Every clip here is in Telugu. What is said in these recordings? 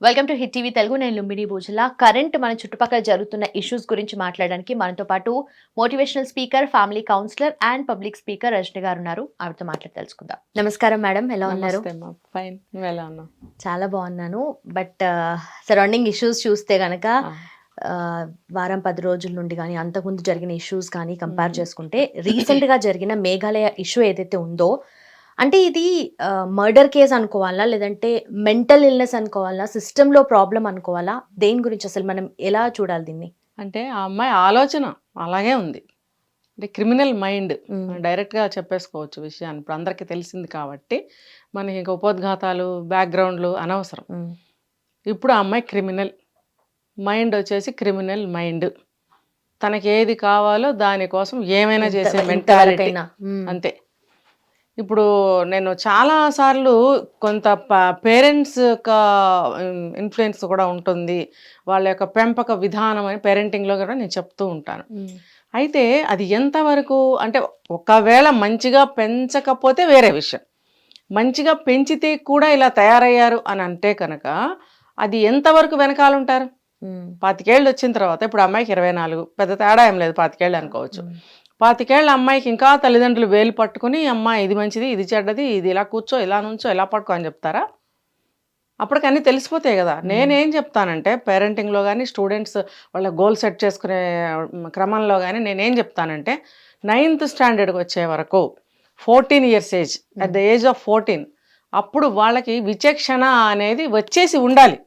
Welcome to hit TV Telugu. నేను లుంబిని భూజల. కరెంట్ మన చుట్టుపక్కల జరుగుతున్న ఇష్యూస్ గురించి మాట్లాడడానికి మనతో పాటు motivational speaker, family counsellor and public speaker Rajani గారు ఉన్నారు. ఆవిడతో మాట్లాడి తెలుసుకుందాం. నమస్కారం మేడం, ఎలా ఉన్నారు? ఫైన్, నువ్వు ఎలా ఉన్నావు? చాలా బాగున్నాను. బట్ సరౌండింగ్ ఇష్యూస్ చూస్తే గనక వారం 10 రోజుల నుండి కానీ అంతకుముందు జరిగిన ఇష్యూస్ కానీ కంపేర్ చేసుకుంటే రీసెంట్ గా జరిగిన మేఘాలయ ఇష్యూ ఏదైతే ఉందో, అంటే ఇది మర్డర్ కేసు అనుకోవాలా, లేదంటే మెంటల్ ఇల్నెస్ అనుకోవాలా, సిస్టంలో ప్రాబ్లం అనుకోవాలా? దేని గురించి అసలు మనం ఎలా చూడాలి దీన్ని? అంటే ఆ అమ్మాయి ఆలోచన అలాగే ఉంది. అంటే క్రిమినల్ మైండ్, డైరెక్ట్గా చెప్పేసుకోవచ్చు విషయాన్ని. ఇప్పుడు అందరికీ తెలిసింది కాబట్టి మనకి ఇంకా ఉపోద్ఘాతాలు, బ్యాక్గ్రౌండ్లు అనవసరం. ఇప్పుడు ఆ అమ్మాయి క్రిమినల్ మైండ్ వచ్చేసి క్రిమినల్ మైండ్. తనకి ఏది కావాలో దానికోసం ఏమైనా చేసే మెంటాలిటీ అంతే. ఇప్పుడు నేను చాలాసార్లు కొంత పేరెంట్స్ యొక్క ఇన్ఫ్లుయెన్స్ కూడా ఉంటుంది, వాళ్ళ యొక్క పెంపక విధానం అని పేరెంటింగ్లో కూడా నేను చెప్తూ ఉంటాను. అయితే అది ఎంతవరకు అంటే, ఒకవేళ మంచిగా పెంచకపోతే వేరే విషయం, మంచిగా పెంచితే కూడా ఇలా తయారయ్యారు అని అంటే కనుక అది ఎంతవరకు వెనకాలంటారు? 25 ఏళ్ళు వచ్చిన తర్వాత, ఇప్పుడు అమ్మాయికి 24, పెద్ద తేడా ఏం లేదు, 25 ఏళ్ళు అనుకోవచ్చు. 25 ఏళ్ళ అమ్మాయికి ఇంకా తల్లిదండ్రులు వేలు పట్టుకుని అమ్మ ఇది మంచిది, ఇది చెడ్డది, ఇది ఇలా కూర్చో, ఇలా నుంచో, ఇలా పట్టుకో అని చెప్తారా? అప్పటికి అన్నీ తెలిసిపోతాయి కదా. నేనేం చెప్తానంటే, పేరెంటింగ్లో కానీ స్టూడెంట్స్ వాళ్ళ గోల్ సెట్ చేసుకునే క్రమంలో కానీ నేనేం చెప్తానంటే, 9th స్టాండర్డ్కి వచ్చే వరకు 14 years age, at the age of 14 అప్పుడు వాళ్ళకి విచక్షణ అనేది వచ్చేసి ఉండాలి.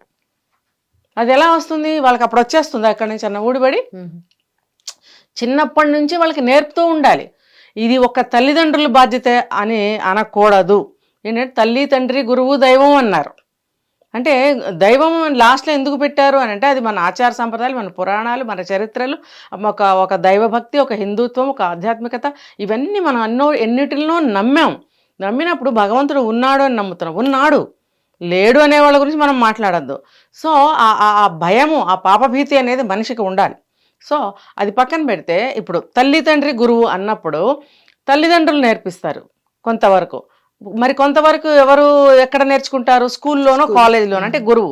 అది ఎలా వస్తుంది? వాళ్ళకి అప్పుడు వచ్చేస్తుంది అక్కడి నుంచి అన్న ఊడిబడి. చిన్నప్పటి నుంచి వాళ్ళకి నేర్పుతూ ఉండాలి. ఇది ఒక తల్లిదండ్రుల బాధ్యత అని అనకూడదు. ఏంటంటే తల్లి, తండ్రి, గురువు, దైవం అన్నారు. అంటే దైవం లాస్ట్లో ఎందుకు పెట్టారు అని అంటే, అది మన ఆచార సంప్రదాయాలు, మన పురాణాలు, మన చరిత్రలు, ఒక దైవభక్తి, ఒక హిందుత్వం, ఒక ఆధ్యాత్మికత, ఇవన్నీ మనం ఎన్నిటిలో నమ్మినప్పుడు భగవంతుడు ఉన్నాడు అని నమ్ముతున్నాం. ఉన్నాడు, లేడు అనే వాళ్ళ గురించి మనం మాట్లాడద్దు. సో ఆ భయము, ఆ పాపభీతి అనేది మనిషికి ఉండాలి. సో అది పక్కన పెడితే, ఇప్పుడు తల్లి, తండ్రి, గురువు అన్నప్పుడు తల్లిదండ్రులు నేర్పిస్తారు కొంతవరకు, మరి కొంతవరకు ఎవరు ఎక్కడ నేర్చుకుంటారు? స్కూల్లోనో కాలేజీలోనో, అంటే గురువు.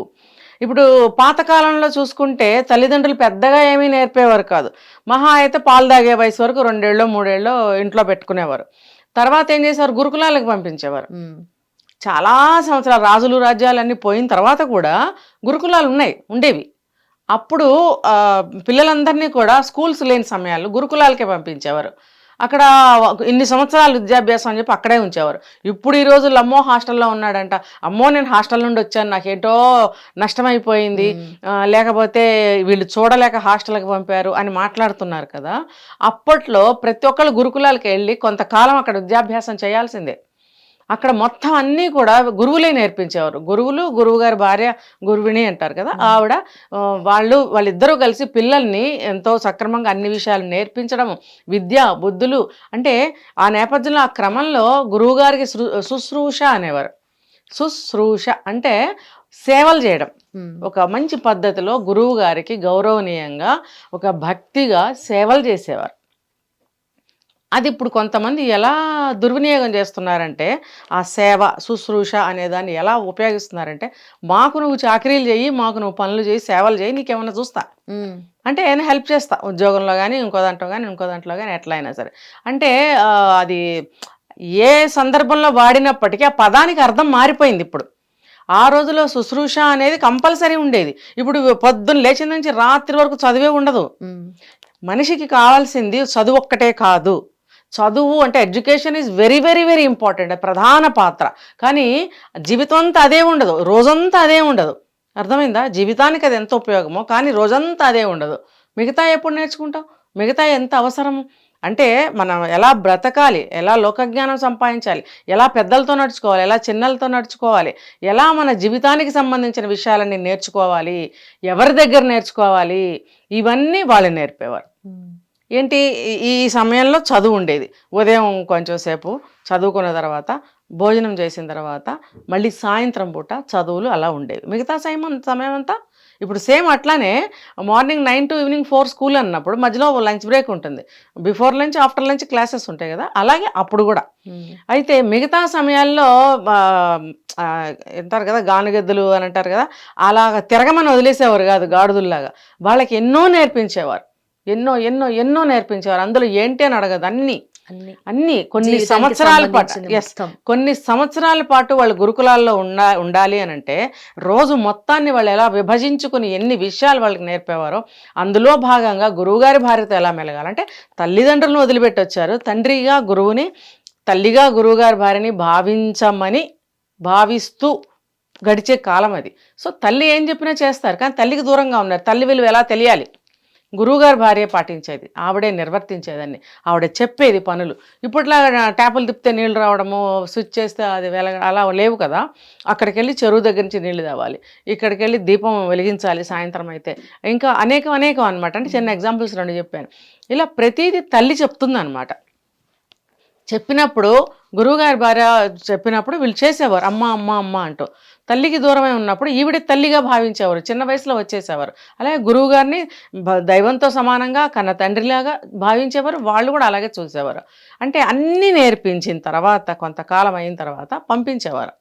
ఇప్పుడు పాతకాలంలో చూసుకుంటే తల్లిదండ్రులు పెద్దగా ఏమీ నేర్పేవారు కాదు. మహా అయితే పాలు తాగే వయసు వరకు 2 ఏళ్ళో 3 ఏళ్ళో ఇంట్లో పెట్టుకునేవారు. తర్వాత ఏం చేసేవారు? గురుకులాలకు పంపించేవారు. చాలా సంవత్సరాలు, రాజులు రాజ్యాలు అన్నీ పోయిన తర్వాత కూడా గురుకులాలు ఉండేవి. అప్పుడు పిల్లలందరినీ కూడా స్కూల్స్ లేని సమయాల్లో గురుకులాలకే పంపించేవారు. అక్కడ ఇన్ని సంవత్సరాలు విద్యాభ్యాసం అని చెప్పి అక్కడే ఉంచేవారు. ఇప్పుడు ఈ రోజుల్లో అమ్మో హాస్టల్లో ఉన్నాడంట, అమ్మో నేను హాస్టల్ నుండి వచ్చాను, నాకేంటో నష్టమైపోయింది, లేకపోతే వీళ్ళు చూడలేక హాస్టల్కి పంపారు అని మాట్లాడుతున్నారు కదా. అప్పట్లో ప్రతి ఒక్కళ్ళు గురుకులాలకి వెళ్ళి కొంతకాలం అక్కడ విద్యాభ్యాసం చేయాల్సిందే. అక్కడ మొత్తం అన్నీ కూడా గురువులే నేర్పించేవారు. గురువులు, గురువుగారి భార్య గురువిణి అంటారు కదా, ఆవిడ, వాళ్ళిద్దరూ కలిసి పిల్లల్ని ఎంతో సక్రమంగా అన్ని విషయాలు నేర్పించడం, విద్య బుద్ధులు. అంటే ఆ నేపథ్యంలో, ఆ క్రమంలో గురువుగారికి శుశ్రూష అనేవారు. శుశ్రూష అంటే సేవలు చేయడం. ఒక మంచి పద్ధతిలో గురువు గారికి గౌరవనీయంగా, ఒక భక్తిగా సేవలు చేసేవారు. అది ఇప్పుడు కొంతమంది ఎలా దుర్వినియోగం చేస్తున్నారంటే, ఆ సేవ, శుశ్రూష అనేదాన్ని ఎలా ఉపయోగిస్తున్నారంటే, మాకు నువ్వు చాకరీలు చేయి, మాకు నువ్వు పనులు చేయి, సేవలు చేయి, నీకేమన్నా చూస్తా అంటే నేను హెల్ప్ చేస్తా, ఉద్యోగంలో కానీ, ఇంకో దాంట్లో కానీ ఎట్లా అయినా సరే. అంటే అది ఏ సందర్భంలో వాడినప్పటికీ ఆ పదానికి అర్థం మారిపోయింది ఇప్పుడు. ఆ రోజులో శుశ్రూష అనేది కంపల్సరీ ఉండేది. ఇప్పుడు పొద్దున్న లేచిన నుంచి రాత్రి వరకు చదివే ఉండదు. మనిషికి కావాల్సింది చదువు ఒక్కటే కాదు. చదువు అంటే education is very very very important, ప్రధాన పాత్ర. కానీ జీవితం అంతా అదే ఉండదు, రోజంతా అదే ఉండదు. అర్థమైందా? జీవితానికి అది ఎంత ఉపయోగమో, కానీ రోజంతా అదే ఉండదు. మిగతా ఎప్పుడు నేర్చుకుంటాం? మిగతా ఎంత అవసరము అంటే, మనం ఎలా బ్రతకాలి, ఎలా లోకజ్ఞానం సంపాదించాలి, ఎలా పెద్దలతో నడుచుకోవాలి, ఎలా చిన్నలతో నడుచుకోవాలి, ఎలా మన జీవితానికి సంబంధించిన విషయాలన్నీ నేర్చుకోవాలి, ఎవరి దగ్గర నేర్చుకోవాలి, ఇవన్నీ వాళ్ళు నేర్పేవారు. ఏంటి, ఈ సమయంలో చదువు ఉండేది. ఉదయం కొంచెం సేపు చదువుకున్న తర్వాత, భోజనం చేసిన తర్వాత, మళ్ళీ సాయంత్రం పూట చదువులు అలా ఉండేవి. మిగతా సమయం అంతా ఇప్పుడు సేమ్ అట్లానే మార్నింగ్ 9 to ఈవినింగ్ 4 స్కూల్ అన్నప్పుడు మధ్యలో లంచ్ బ్రేక్ ఉంటుంది, before lunch after lunch classes ఉంటాయి కదా, అలాగే అప్పుడు కూడా. అయితే మిగతా సమయాల్లో అంటారు కదా గానుగెద్దులు అని అంటారు కదా, అలాగ తిరగమని వదిలేసేవారు కాదు గాడుదుల్లాగా. వాళ్ళకి ఎన్నో నేర్పించేవారు, ఎన్నో ఎన్నో ఎన్నో నేర్పించేవారు. అందులో ఏంటి అని అడగదు, అన్ని కొన్ని సంవత్సరాల పాటు, కొన్ని సంవత్సరాల పాటు వాళ్ళు గురుకులాల్లో ఉండాలి అని అంటే రోజు మొత్తాన్ని వాళ్ళు ఎలా విభజించుకుని ఎన్ని విషయాలు వాళ్ళకి నేర్పేవారో. అందులో భాగంగా గురువుగారి భార్యతో ఎలా మెలగాలంటే, తల్లిదండ్రులను వదిలిపెట్టి వచ్చారు, తండ్రిగా గురువుని, తల్లిగా గురువుగారి భార్యని భావిస్తూ గడిచే కాలం అది. సో తల్లి ఏం చెప్పినా చేస్తారు, కానీ తల్లికి దూరంగా ఉన్నారు. తల్లి విలువ ఎలా తెలియాలి, గురువుగారి భార్య పాటించేది, ఆవిడే నిర్వర్తించేదాన్ని, ఆవిడ చెప్పేది పనులు. ఇప్పట్లో ట్యాపులు తిప్పితే నీళ్లు రావడము, స్విచ్ చేస్తే అది అలా లేవు కదా. అక్కడికి వెళ్ళి చెరువు దగ్గర నుంచి నీళ్లు తేవాలి, ఇక్కడికి వెళ్ళి దీపం వెలిగించాలి సాయంత్రం అయితే, ఇంకా అనేకం అనమాట. అంటే చిన్న ఎగ్జాంపుల్స్ 2 చెప్పాను. ఇలా ప్రతిదీ తల్లి చెప్తుంది అనమాట. చెప్పినప్పుడు గురువుగారి భార్య చెప్పినప్పుడు వీళ్ళు చేసేవారు అమ్మ అమ్మ అమ్మ అంటూ. తల్లికి దూరమై ఉన్నప్పుడు ఈవిడ తల్లిగా భావించేవారు, చిన్న వయసులో వచ్చేసేవారు. అలాగే గురువుగారిని దైవంతో సమానంగా కన్న తండ్రిలాగా భావించేవారు, వాళ్ళు కూడా అలాగే చూసేవారు. అంటే అన్నీ నేర్పించిన తర్వాత కొంతకాలం అయిన తర్వాత పంపించేవారు,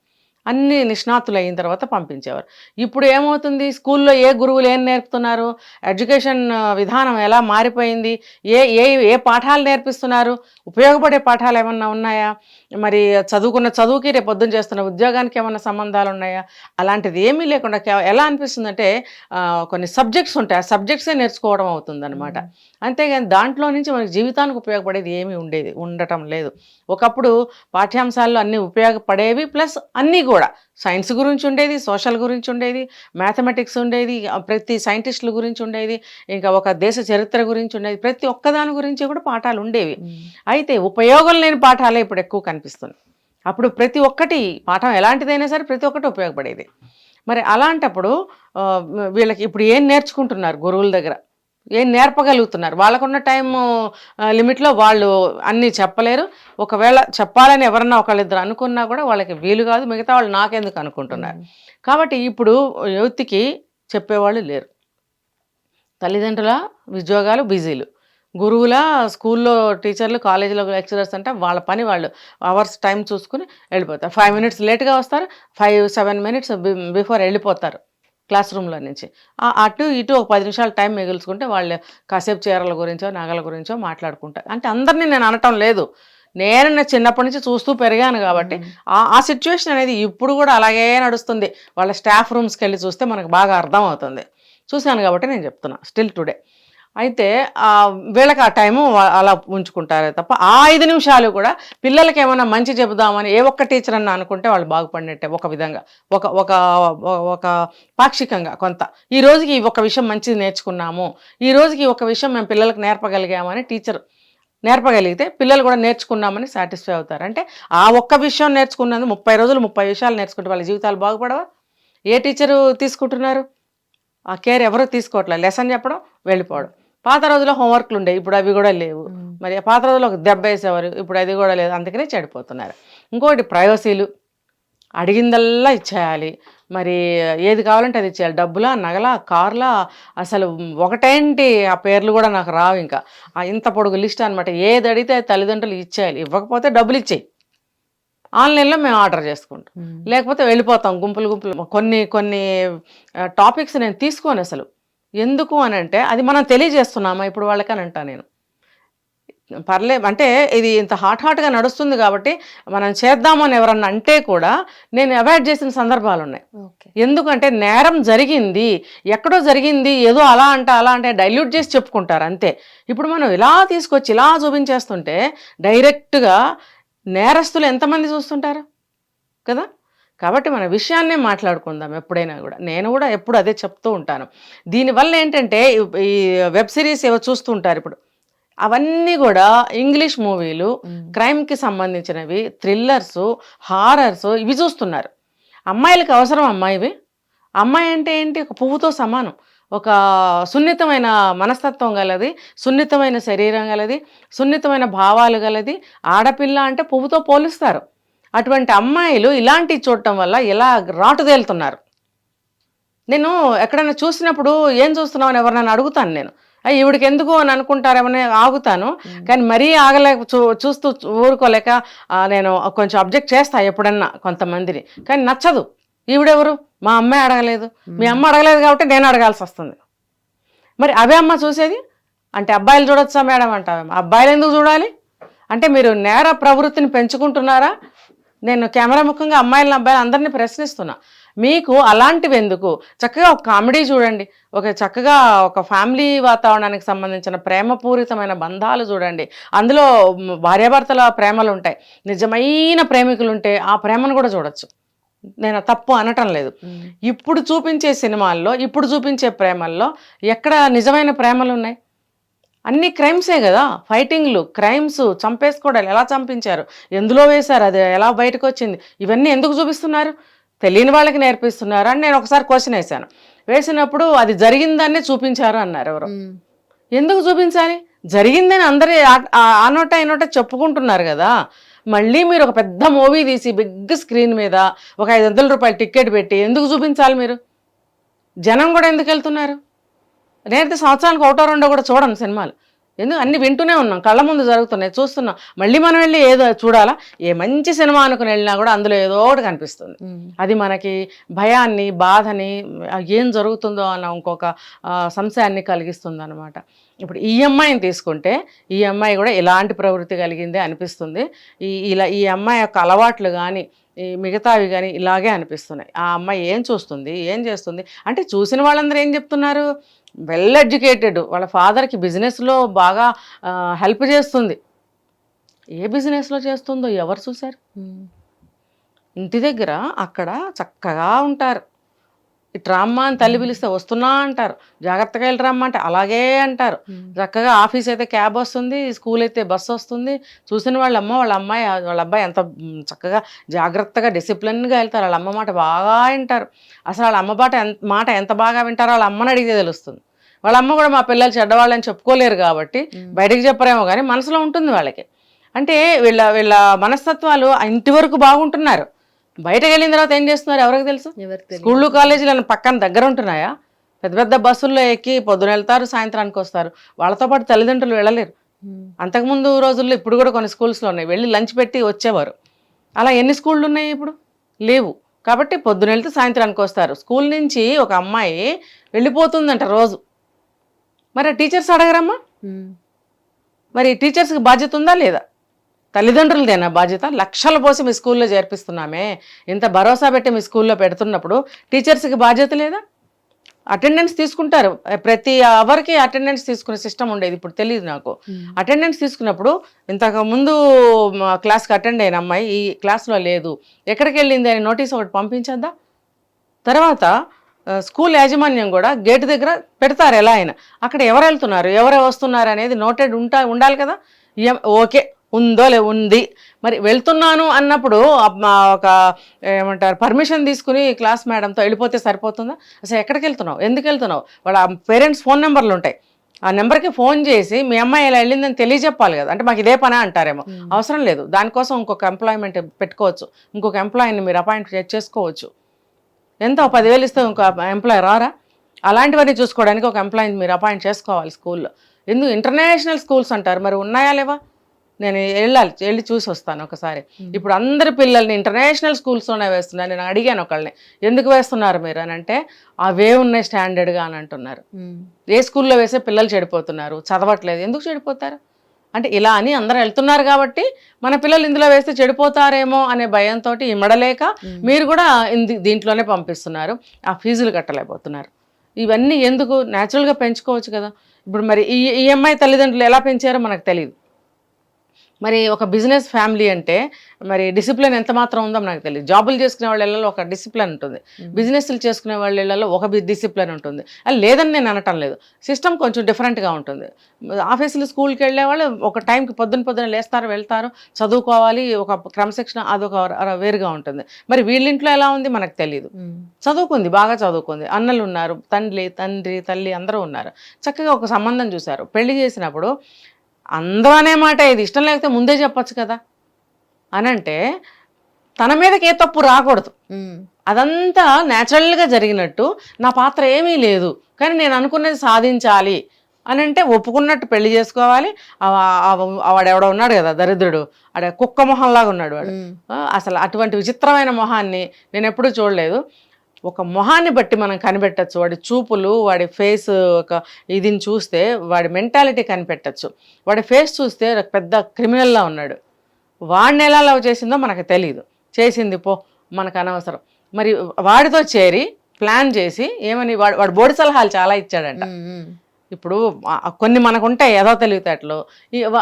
అన్ని నిష్ణాతులు అయిన తర్వాత పంపించేవారు. ఇప్పుడు ఏమవుతుంది, స్కూల్లో ఏ గురువులు ఏం నేర్పుతున్నారు, ఎడ్యుకేషన్ విధానం ఎలా మారిపోయింది, ఏ పాఠాలు నేర్పిస్తున్నారు, ఉపయోగపడే పాఠాలు ఏమన్నా ఉన్నాయా, మరి చదువుకున్న చదువుకి రేపు పొద్దున చేస్తున్న ఉద్యోగానికి ఏమన్నా సంబంధాలు ఉన్నాయా, అలాంటిది ఏమీ లేకుండా ఎలా అనిపిస్తుందంటే కొన్ని సబ్జెక్ట్స్ ఉంటాయి, ఆ సబ్జెక్ట్సే నేర్చుకోవడం అవుతుందన్నమాట. అంతేగాని దాంట్లో నుంచి మనకి జీవితానికి ఉపయోగపడేది ఏమీ ఉండటం లేదు. ఒకప్పుడు పాఠ్యాంశాల్లో అన్నీ ఉపయోగపడేవి, ప్లస్ అన్నీ కూడా సైన్స్ గురించి ఉండేది, సోషల్ గురించి ఉండేది, మ్యాథమెటిక్స్ ఉండేది, ప్రతి సైంటిస్టుల గురించి ఉండేది, ఇంకా ఒక దేశ చరిత్ర గురించి ఉండేది, ప్రతి ఒక్కదాని గురించి కూడా పాఠాలు ఉండేవి. అయితే ఉపయోగం లేని పాఠాలే ఇప్పుడు ఎక్కువ కనిపిస్తుంది. అప్పుడు ప్రతి ఒక్కటి పాఠం ఎలాంటిదైనా సరే ప్రతి ఒక్కటి ఉపయోగపడేది. మరి అలాంటప్పుడు వీళ్ళకి ఇప్పుడు ఏం నేర్చుకుంటున్నారు, గురువుల దగ్గర ఏం నేర్పగలుగుతున్నారు, వాళ్ళకున్న టైం లిమిట్లో వాళ్ళు అన్నీ చెప్పలేరు. ఒకవేళ చెప్పాలని ఎవరన్నా ఒకళ్ళిద్దరు అనుకున్నా కూడా వాళ్ళకి వీలు కాదు, మిగతా వాళ్ళు నాకెందుకు అనుకుంటున్నారు. కాబట్టి ఇప్పుడు యూత్కి చెప్పేవాళ్ళు లేరు. తల్లిదండ్రుల ఉద్యోగాలు బిజీలు, గురువుల స్కూల్లో టీచర్లు, కాలేజీలో లెక్చరర్స్ అంటే వాళ్ళ పని వాళ్ళు అవర్స్ టైం చూసుకుని వెళ్ళిపోతారు. 5 minutes లేట్గా వస్తారు, 5-7 minutes బిఫోర్ వెళ్ళిపోతారు క్లాస్ రూమ్లో నుంచి. అటు ఇటు ఒక 10 నిమిషాలు టైం మిగుల్చుకుంటే వాళ్ళు కాసేపు చీరల గురించో నగల గురించో మాట్లాడుకుంటారు. అంటే అందరినీ నేను అనటం లేదు, నేను చిన్నప్పటి నుంచి చూస్తూ పెరిగాను కాబట్టి ఆ సిచ్యువేషన్ అనేది ఇప్పుడు కూడా అలాగే నడుస్తుంది. వాళ్ళ స్టాఫ్ రూమ్స్కి వెళ్ళి చూస్తే మనకు బాగా అర్థం అవుతుంది. చూశాను కాబట్టి నేను చెప్తున్నా, స్టిల్ టుడే. అయితే వీళ్ళకి ఆ టైము అలా ఉంచుకుంటారే తప్ప ఆ 5 నిమిషాలు కూడా పిల్లలకి ఏమైనా మంచి చెబుదామని ఏ ఒక్క టీచర్ అన్న అనుకుంటే వాళ్ళు బాగుపడినట్టే. ఒక విధంగా ఒక పాక్షికంగా కొంత ఈ రోజుకి ఒక విషయం మంచిది నేర్చుకున్నాము, ఈ రోజుకి ఒక విషయం మేము పిల్లలకు నేర్పగలిగామని టీచర్ నేర్పగలిగితే పిల్లలు కూడా నేర్చుకున్నామని సాటిస్ఫై అవుతారు. అంటే ఆ ఒక్క విషయం నేర్చుకున్నందుకు 30 రోజులు 30 విషయాలు నేర్చుకుంటే వాళ్ళ జీవితాలు బాగుపడవా? ఏ టీచరు తీసుకుంటున్నారు ఆ కేర్? ఎవరూ తీసుకోవట్లేదు. లెసన్ చెప్పడం, వెళ్ళిపోవడం. పాత రోజుల్లో హోంవర్క్లు ఉండేవి, ఇప్పుడు అవి కూడా లేవు. మరి పాత రోజుల్లో ఒక దెబ్బ వేసేవారు, ఇప్పుడు అది కూడా లేదు. అందుకనే చెడిపోతున్నారు. ఇంకోటి ప్రైవసీలు, అడిగిందల్లా ఇచ్చేయాలి, మరి ఏది కావాలంటే అది ఇచ్చేయాలి. డబ్బులా, నగలా, కార్లా, అసలు ఒకటేంటి ఆ పేర్లు కూడా నాకు రావు. ఇంకా ఇంత పొడుగు లిస్ట్ అనమాట. ఏది అడిగితే తల్లిదండ్రులు ఇచ్చేయాలి, ఇవ్వకపోతే డబ్బులు ఇచ్చేయి, ఆన్లైన్లో మేము ఆర్డర్ చేసుకుంటాం, లేకపోతే వెళ్ళిపోతాం గుంపులు. కొన్ని టాపిక్స్ నేను తీసుకోను అసలు. ఎందుకు అని అంటే అది మనం తెలియజేస్తున్నామా ఇప్పుడు వాళ్ళకని అంటా నేను. అంటే ఇది ఇంత హాట్గా నడుస్తుంది కాబట్టి మనం చేద్దామని ఎవరన్నా అంటే కూడా నేను అవాయిడ్ చేసిన సందర్భాలు ఉన్నాయి. ఎందుకంటే నేరం జరిగింది, ఎక్కడో జరిగింది, ఏదో అలా అంటే డైల్యూట్ చేసి చెప్పుకుంటారు అంతే. ఇప్పుడు మనం ఇలా తీసుకొచ్చి ఇలా చూపించేస్తుంటే డైరెక్ట్గా నేరస్తులు ఎంతమంది చూస్తుంటారు కదా. కాబట్టి మన విషయాన్నే మాట్లాడుకుందాం ఎప్పుడైనా కూడా. నేను కూడా ఎప్పుడు అదే చెప్తూ ఉంటాను. దీనివల్ల ఏంటంటే ఈ వెబ్ సిరీస్ ఏవో చూస్తూ ఉంటారు ఇప్పుడు, అవన్నీ కూడా ఇంగ్లీష్ మూవీలు, క్రైమ్కి సంబంధించినవి, థ్రిల్లర్స్, హారర్స్, ఇవి చూస్తున్నారు. అమ్మాయిలకు అవసరం అమ్మాయివి? అమ్మాయి అంటే ఏంటి? ఒక పువ్వుతో సమానం, ఒక సున్నితమైన మనస్తత్వం గలది, సున్నితమైన శరీరం గలది, సున్నితమైన భావాలు గలది. ఆడపిల్ల అంటే పువ్వుతో పోలుస్తారు. అటువంటి అమ్మాయిలు ఇలాంటివి చూడటం వల్ల ఇలా రాటుదేలుతున్నారు. నేను ఎక్కడైనా చూసినప్పుడు ఏం చూస్తున్నావు అని ఎవరినైనా అడుగుతాను నేను. ఈవిడికి ఎందుకు అని అనుకుంటారేమని ఆగుతాను. కానీ మరీ ఆగలేక చూస్తూ ఊరుకోలేక నేను కొంచెం అబ్జెక్ట్ చేస్తా ఎప్పుడన్నా కొంతమందిని. కానీ నచ్చదు. ఈవిడెవరు? మా అమ్మే అడగలేదు, మీ అమ్మ అడగలేదు కాబట్టి నేను అడగాల్సి వస్తుంది. మరి అవే అమ్మ చూసేది అంటే అబ్బాయిలు చూడొచ్చా మేడం అంటావేమో. అబ్బాయిలు ఎందుకు చూడాలి అంటే మీరు నేర ప్రవృత్తిని పెంచుకుంటున్నారా? నేను కెమెరా ముఖంగా అమ్మాయిలను అబ్బాయిలు అందరినీ ప్రశ్నిస్తున్నా. మీకు అలాంటివి ఎందుకు? చక్కగా ఒక కామెడీ చూడండి, చక్కగా ఒక ఫ్యామిలీ వాతావరణానికి సంబంధించిన ప్రేమపూరితమైన బంధాలు చూడండి. అందులో భార్యాభర్తల ప్రేమలు ఉంటాయి, నిజమైన ప్రేమికులు ఉంటే ఆ ప్రేమను కూడా చూడొచ్చు. నేను తప్పు అనటం లేదు. ఇప్పుడు చూపించే సినిమాల్లో, ఇప్పుడు చూపించే ప్రేమల్లో ఎక్కడ నిజమైన ప్రేమలు ఉన్నాయి? అన్ని క్రైమ్సే కదా, ఫైటింగ్లు, క్రైమ్స్, చంపేసుకోవడాలు, ఎలా చంపించారు, ఎందులో వేశారు, అది ఎలా బయటకు వచ్చింది, ఇవన్నీ ఎందుకు చూపిస్తున్నారు? తెలియని వాళ్ళకి నేర్పిస్తున్నారు అని నేను ఒకసారి క్వశ్చన్ వేసినప్పుడు అది జరిగిందాన్నే చూపించారు అన్నారు ఎవరు. ఎందుకు చూపించాలి? జరిగిందని అందరూ ఆ నోట ఈ నోట చెప్పుకుంటున్నారు కదా. మళ్ళీ మీరు ఒక పెద్ద మూవీ తీసి బిగ్ స్క్రీన్ మీద ఒక 500 రూపాయలు టికెట్ పెట్టి ఎందుకు చూపించాలి? మీరు జనం కూడా ఎందుకు వెళ్తున్నారు? నేనైతే సంవత్సరానికి ఒకటో రెండో కూడా చూడను సినిమాలు. ఎందుకు? అన్ని వింటూనే ఉన్నాం, కళ్ళ ముందు జరుగుతున్నాయి, చూస్తున్నాం. మళ్ళీ మనం వెళ్ళి ఏదో చూడాలా? ఏ మంచి సినిమా అనుకుని వెళ్ళినా కూడా అందులో ఏదో ఒకటి కనిపిస్తుంది. అది మనకి భయాన్ని, బాధని, ఏం జరుగుతుందో అన్న ఇంకొక సంశయాన్ని కలిగిస్తుంది అనమాట. ఇప్పుడు ఈ అమ్మాయిని తీసుకుంటే ఈ అమ్మాయి కూడా ఇలాంటి ప్రవృత్తి కలిగిందే అనిపిస్తుంది. ఈ అమ్మాయి యొక్క అలవాట్లు కానీ ఈ మిగతావి కానీ ఇలాగే అనిపిస్తున్నాయి. ఆ అమ్మాయి ఏం చూస్తుంది, ఏం చేస్తుంది అంటే చూసిన వాళ్ళందరూ ఏం చెప్తున్నారు? వెల్ ఎడ్యుకేటెడ్, వాళ్ళ ఫాదర్కి బిజినెస్లో బాగా హెల్ప్ చేస్తుంది. ఏ బిజినెస్లో చేస్తుందో ఎవరు చూశారు? ఇంటి దగ్గర అక్కడ చక్కగా ఉంటారు. ఇటు రామ్మ అని తల్లి పిలిస్తే వస్తున్నా అంటారు, జాగ్రత్తగా వెళ్ళి రమ్మ అంటే అలాగే అంటారు. చక్కగా ఆఫీస్ అయితే క్యాబ్ వస్తుంది, స్కూల్ అయితే బస్సు వస్తుంది. చూసిన వాళ్ళ అమ్మాయి వాళ్ళ అబ్బాయి ఎంత చక్కగా జాగ్రత్తగా డిసిప్లిన్గా వెళ్తారు. వాళ్ళ అమ్మ మాట బాగా వింటారు. అసలు వాళ్ళ అమ్మ మాట ఎంత బాగా వింటారో వాళ్ళ అమ్మని అడిగితే తెలుస్తుంది. వాళ్ళ అమ్మ కూడా మా పిల్లలు చెడ్డవాళ్ళని చెప్పుకోలేరు కాబట్టి బయటకు చెప్పరేమో కానీ మనసులో ఉంటుంది వాళ్ళకి. అంటే వీళ్ళ మనస్తత్వాలు ఇంటి వరకు బాగుంటున్నారు, బయటకు వెళ్ళిన తర్వాత ఏం చేస్తున్నారు ఎవరికి తెలుసు? స్కూళ్ళు కాలేజీలు పక్కన దగ్గర ఉంటున్నాయా? పెద్ద పెద్ద బస్సుల్లో ఎక్కి పొద్దున వెళ్తారు, సాయంత్రానికి వస్తారు. వాళ్ళతో పాటు తల్లిదండ్రులు వెళ్ళలేరు. అంతకుముందు రోజుల్లో, ఇప్పుడు కూడా కొన్ని స్కూల్స్లో ఉన్నాయి, వెళ్ళి లంచ్ పెట్టి వచ్చేవారు. అలా ఎన్ని స్కూళ్ళు ఉన్నాయి? ఇప్పుడు లేవు. కాబట్టి పొద్దున వెళ్తే సాయంత్రానికి వస్తారు. స్కూల్ నుంచి ఒక అమ్మాయి వెళ్ళిపోతుందంట రోజు. మరి టీచర్స్ అడగరమ్మా? మరి టీచర్స్కి బాధ్యత ఉందా లేదా? తల్లిదండ్రులదేనా బాధ్యత? లక్షలు పోసి మీ స్కూల్లో చేర్పిస్తున్నామే, ఇంత భరోసా పెట్టి మీ స్కూల్లో పెడుతున్నప్పుడు టీచర్స్కి బాధ్యత లేదా? అటెండెన్స్ తీసుకుంటారు, ప్రతి అవర్కి అటెండెన్స్ తీసుకునే సిస్టమ్ ఉండేది, ఇప్పుడు తెలియదు నాకు. అటెండెన్స్ తీసుకున్నప్పుడు ఇంతకు ముందు క్లాస్కి అటెండ్ అయిన అమ్మాయి ఈ క్లాస్లో లేదు, ఎక్కడికి వెళ్ళింది అని నోటీస్ ఒకటి పంపించద్దా? తర్వాత స్కూల్ యాజమాన్యం కూడా గేటు దగ్గర పెడతారు ఎలా అయినా, అక్కడ ఎవరు వెళ్తున్నారు, ఎవరు వస్తున్నారు అనేది నోటెడ్ ఉండాలి కదా. ఓకే, ఉందో ఉంది. మరి వెళ్తున్నాను అన్నప్పుడు ఒక ఏమంటారు పర్మిషన్ తీసుకుని క్లాస్ మేడంతో వెళ్ళిపోతే సరిపోతుందా? అసలు ఎక్కడికి వెళ్తున్నావు, ఎందుకు వెళ్తున్నావు? వాళ్ళ పేరెంట్స్ ఫోన్ నెంబర్లు ఉంటాయి, ఆ నెంబర్కి ఫోన్ చేసి మీ అమ్మాయి ఇలా వెళ్ళిందని తెలియజెప్పాలి కదా. అంటే మాకు ఇదే పని అంటారేమో, అవసరం లేదు. దానికోసం ఇంకొక ఎంప్లాయ్మెంట్ పెట్టుకోవచ్చు, ఇంకొక ఎంప్లాయీని మీరు అపాయింట్ చేసుకోవచ్చు. ఎంత 10,000 ఇస్తే ఇంకో ఎంప్లాయీ రారా? అలాంటివన్నీ చూసుకోవడానికి ఒక ఎంప్లాయీని మీరు అపాయింట్ చేసుకోవాలి స్కూల్లో. ఎందుకు ఇంటర్నేషనల్ స్కూల్స్ అంటారు, మరి ఉన్నాయా లేవా? నేను వెళ్ళి చూసి వస్తాను ఒకసారి. ఇప్పుడు అందరి పిల్లల్ని ఇంటర్నేషనల్ స్కూల్స్లోనే వేస్తున్నారు. నేను అడిగాను ఒకళ్ళని, ఎందుకు వేస్తున్నారు మీరు అని అంటే, అవే ఉన్నాయి స్టాండర్డ్గా అని అంటున్నారు. ఏ స్కూల్లో వేసే పిల్లలు చెడిపోతున్నారు, చదవట్లేదు. ఎందుకు చెడిపోతారు అంటే ఇలా అని అందరూ వెళ్తున్నారు కాబట్టి మన పిల్లలు ఇందులో వేస్తే చెడిపోతారేమో అనే భయంతో ఇమ్మడలేక మీరు కూడా దీంట్లోనే పంపిస్తున్నారు, ఆ ఫీజులు కట్టలేకపోతున్నారు. ఇవన్నీ ఎందుకు? న్యాచురల్గా పెంచుకోవచ్చు కదా. ఇప్పుడు మరి ఈ అమ్మాయి తల్లిదండ్రులు ఎలా పెంచారో మనకు తెలియదు. మరి ఒక బిజినెస్ ఫ్యామిలీ అంటే మరి డిసిప్లిన్ ఎంత మాత్రం ఉందో నాకు తెలియదు. జాబులు చేసుకునే వాళ్ళ ఇళ్ళలో ఒక డిసిప్లిన్ ఉంటుంది, బిజినెస్లు చేసుకునే వాళ్ళ ఇళ్ళలో ఒక డిసిప్లిన్ ఉంటుంది. అది లేదని నేను అనటం లేదు, సిస్టమ్ కొంచెం డిఫరెంట్గా ఉంటుంది. ఆఫీసులు స్కూల్కి వెళ్ళే వాళ్ళు ఒక టైంకి పొద్దున లేస్తారు, వెళ్తారు, చదువుకోవాలి, ఒక క్రమశిక్షణ అదొక వేరుగా ఉంటుంది. మరి వీళ్ళింట్లో ఎలా ఉంది మనకు తెలియదు. చదువుకుంది, బాగా చదువుకుంది, అన్నలు ఉన్నారు, తండ్రి తల్లి అందరూ ఉన్నారు, చక్కగా ఒక సంబంధం చూశారు. పెళ్లి చేసినప్పుడు అందరూ అనే మాట, ఇది ఇష్టం లేకపోతే ముందే చెప్పచ్చు కదా అని అంటే తన మీదకి ఏ తప్పు రాకూడదు. అదంతా న్యాచురల్గా జరిగినట్టు నా పాత్ర ఏమీ లేదు, కానీ నేను అనుకున్నది సాధించాలి అని అంటే ఒప్పుకున్నట్టు పెళ్లి చేసుకోవాలి. వాడెవడో ఉన్నాడు కదా దరిద్రుడు, ఆడ కుక్క మొహంలాగా ఉన్నాడు వాడు. అసలు అటువంటి విచిత్రమైన మొహాన్ని నేను ఎప్పుడూ చూడలేదు. ఒక మొహాన్ని బట్టి మనం కనిపెట్టచ్చు, వాడి చూపులు, వాడి ఫేస్ ఒక ఇదిని చూస్తే వాడి మెంటాలిటీ కనిపెట్టచ్చు. వాడి ఫేస్ చూస్తే పెద్ద క్రిమినల్లా ఉన్నాడు. వాడిని ఎలా లవ్ చేసిందో మనకు తెలియదు, చేసింది పో మనకు అనవసరం. మరి వాడితో చేరి ప్లాన్ చేసి ఏమని వాడు బోడి సలహాలు చాలా ఇచ్చాడంట. ఇప్పుడు కొన్ని మనకు ఉంటాయి ఏదో తెలివితేటలు,